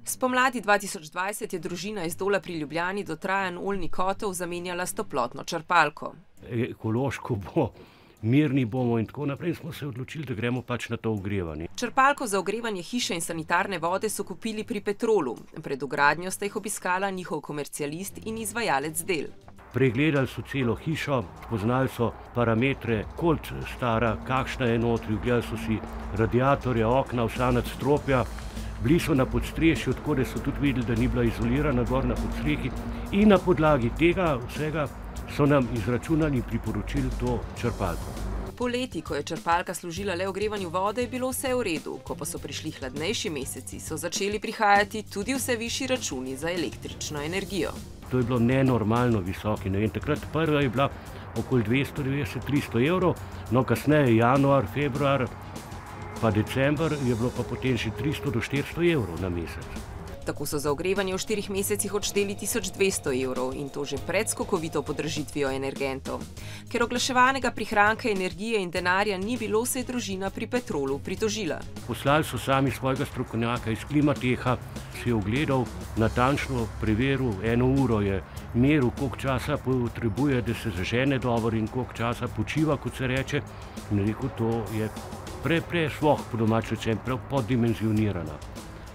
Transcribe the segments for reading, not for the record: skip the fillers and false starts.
Spomladi 2020 je družina iz Dola pri Ljubljani dotrajan oljni kotel zamenjala s toplotno črpalko. Ekološko bo, mirni bomo in tako naprej, smo se odločili, da gremo pač na to ogrevanje. Črpalko za ogrevanje hiše in sanitarne vode so kupili pri Petrolu. Pred vgradnjo sta jih obiskala njihov komercialist in izvajalec del. Pregledali so celo hišo, spoznali so parametre, koliko stara, kakšna je notri, ogledali so si radiatorje, okna, vsa nadstropja. Bili so na podstrešju, tako da so tudi videli, da ni bila izolirana gor na podstrehi, in na podlagi tega vsega so nam izračunali in priporočili to črpalko. Poleti, ko je črpalka služila le ogrevanju vode, je bilo vse v redu. Ko pa so prišli hladnejši meseci, so začeli prihajati tudi vse višji računi za električno energijo. To je bilo nenormalno visoki. Takrat prva je bila okoli 290-300 evrov, no kasneje januar, februar, pa december je bilo pa potem še 300 do 400 evrov na mesec. Tako so za ogrevanje v 4 mesecih odšteli 1200 evrov in to že pred skokovito podražitvijo energentov. Ker oglaševanega prihranka energije in denarja ni bilo, se je družina pri Petrolu pritožila. Poslali so sami svojega strokovnjaka iz Klimateha, si je ogledal, natančno preveril, 1 uro je meril, koliko časa potrebuje, da se zažene dobro in koliko časa počiva, kot se reče. In rekel, to je prešvoh, po domače rečem, poddimenzionirana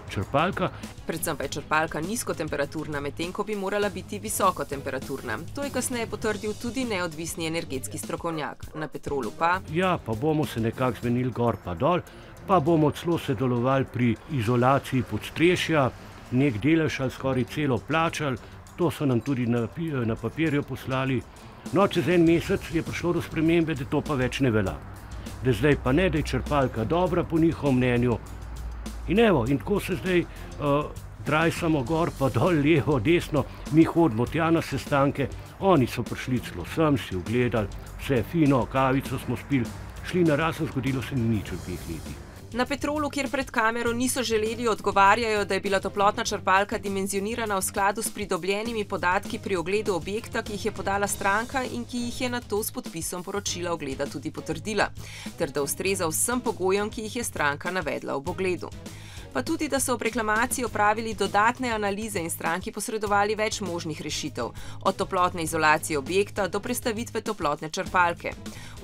črpalka. Predvsem pa je črpalka nizkotemperaturna, medtem ko bi morala biti visokotemperaturna. To je kasneje potrdil tudi neodvisni energetski strokovnjak. Na Petrolu pa... Ja, pa bomo se nekako zmenili gor pa dol, pa bomo celo sodelovali pri izolaciji podstrešja, nek delež ali skoraj celo plačali, to so nam tudi na papirju poslali. No, čez en mesec je prišlo do spremembe, da to pa več ne velja. Da zdaj pa ne, da je črpalka dobra po njihovem mnenju. In evo, in tako se zdaj drajsamo gor pa dol, levo, desno, mi hodimo tja na sestanke, oni so prišli celo sem, si ogledali, vse fino, kavico smo spili, šli na razen, zgodilo se ni nič v 2 letih. Na Petrolu, kjer pred kamero niso želeli, odgovarjajo, da je bila toplotna črpalka dimenzionirana v skladu s pridobljenimi podatki pri ogledu objekta, ki jih je podala stranka in ki jih je nato s podpisom poročila ogleda tudi potrdila, ter da ustreza vsem pogojem, ki jih je stranka navedla ob ogledu. Pa tudi, da so ob reklamaciji opravili dodatne analize in stranki posredovali več možnih rešitev, od toplotne izolacije objekta do prestavitve toplotne črpalke.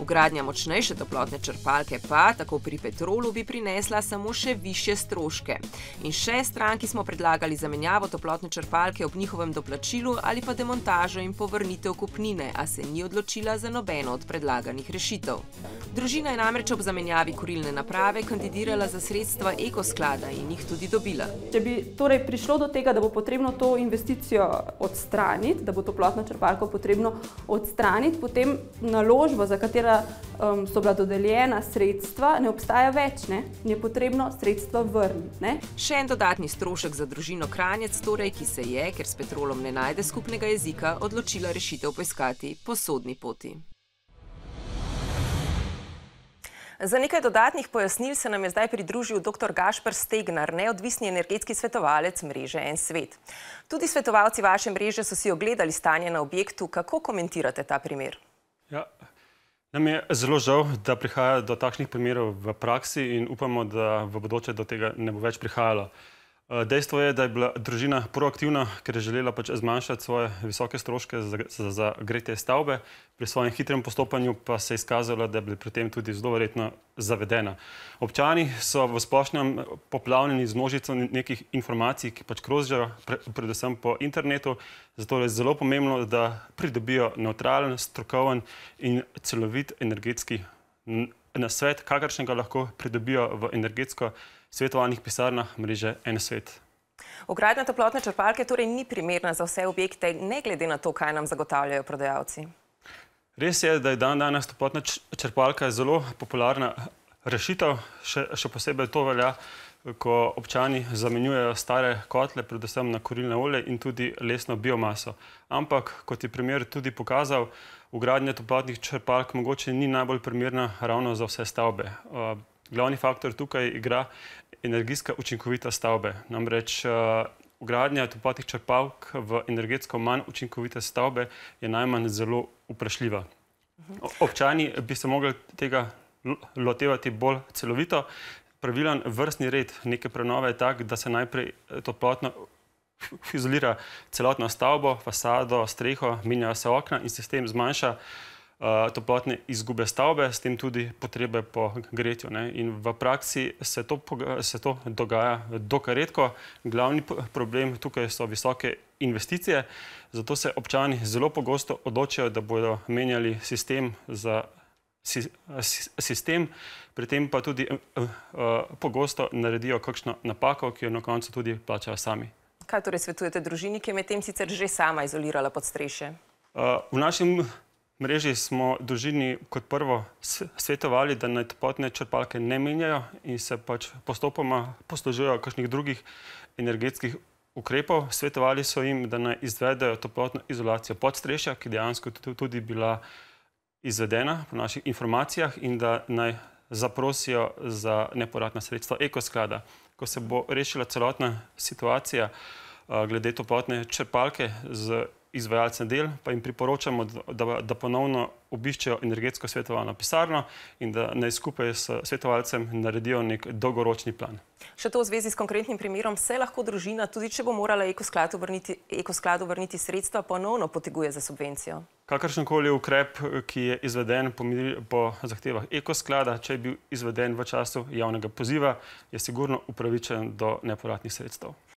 Vgradnja močnejše toplotne črpalke pa, tako pri Petrolu, bi prinesla samo še višje stroške. In še stranki smo predlagali zamenjavo toplotne črpalke ob njihovem doplačilu ali pa demontažo in povrnitev kupnine, a se ni odločila za nobeno od predlaganih rešitev. Družina je namreč ob zamenjavi kurilne naprave kandidirala za sredstva Ekosklada in jih tudi dobila. Če bi torej prišlo do tega, da bo potrebno to investicijo odstraniti, da bo toplotno črpalko potrebno odstraniti, potem naložba, za katera so bila dodeljena sredstva, ne obstaja več, ne? Je potrebno sredstva vrniti, ne? Še en dodatni strošek za družino Kranjec, torej, ki se je, ker s Petrolom ne najde skupnega jezika, odločila rešitev poiskati po sodni poti. Za nekaj dodatnih pojasnil se nam je zdaj pridružil dr. Gašper Stegnar, neodvisni energetski svetovalec mreže En svet. Tudi svetovalci vaše mreže so si ogledali stanje na objektu. Kako komentirate ta primer? Ja, nam je zelo žal, da prihaja do takšnih primerov v praksi in upamo, da v bodoče do tega ne bo več prihajalo. Dejstvo je, da je bila družina proaktivna, ker je želela pač zmanjšati svoje visoke stroške za gretje stavbe. Pri svojem hitrem postopanju pa se je izkazalo, da je bila pri tem tudi zelo verjetno zavedena. Občani so v splošnem poplavljeni z množico nekih informacij, ki pač krožijo predvsem po internetu, zato je zelo pomembno, da pridobijo nevtralen, strokoven in celovit energetski nasvet, kakršnega lahko pridobijo v energetsko svetovanih pisarnah mreže En svet. Vgradnja toplotne črpalke torej ni primerna za vse objekte, ne glede na to, kaj nam zagotavljajo prodajalci. Res je, da je danes toplotna črpalka zelo popularna rešitev, še posebej to velja, ko občani zamenjujejo stare kotle, predvsem na kurilne olje in tudi lesno biomaso. Ampak, kot je primer tudi pokazal, vgradnja toplotnih črpalk mogoče ni najbolj primerna ravno za vse stavbe. Glavni faktor tukaj igra energijska učinkovitost stavbe. Namreč vgradnja toplotnih črpalk v energetsko manj učinkovite stavbe je najmanj zelo vprašljiva. Občani bi se mogli tega lotevati bolj celovito, pravilen vrstni red neke prenove je tak, da se najprej toplotno izolira celotno stavbo, fasado, streho, menjajo se okna in se s tem zmanjša toplotne izgube stavbe, s tem tudi potrebe po gretju. In v praksi se to dogaja dokaj redko. Glavni problem tukaj so visoke investicije, zato se občani zelo pogosto odločijo, da bodo menjali sistem za sistem, pri tem pa tudi pogosto naredijo kakšno napako, ki jo na koncu tudi plačajo sami. Kaj torej svetujete družini, ki je medtem sicer že sama izolirala podstrešje? V našem mreži smo družini kot prvo svetovali, da naj toplotne črpalke ne menjajo in se pač postopoma poslužujejo kakšnih drugih energetskih ukrepov. Svetovali so jim, da naj izvedejo toplotno izolacijo podstrešja, ki dejansko tudi bila izvedena po naših informacijah, in da naj zaprosijo za nepovratna sredstva Ekosklada. Ko se bo rešila celotna situacija glede toplotne črpalke z izvajalcem del, pa jim priporočamo, da ponovno obiščejo energetsko svetovalno pisarno in da naj skupaj s svetovalcem naredijo nek dolgoročni plan. Še to v zvezi s konkretnim primerom, se lahko družina, tudi če bo morala Ekoskladu vrniti sredstva, ponovno poteguje za subvencijo? Kakršenkoli ukrep, ki je izveden po zahtevah Ekosklada, če je bil izveden v času javnega poziva, je sigurno upravičen do nepovratnih sredstev.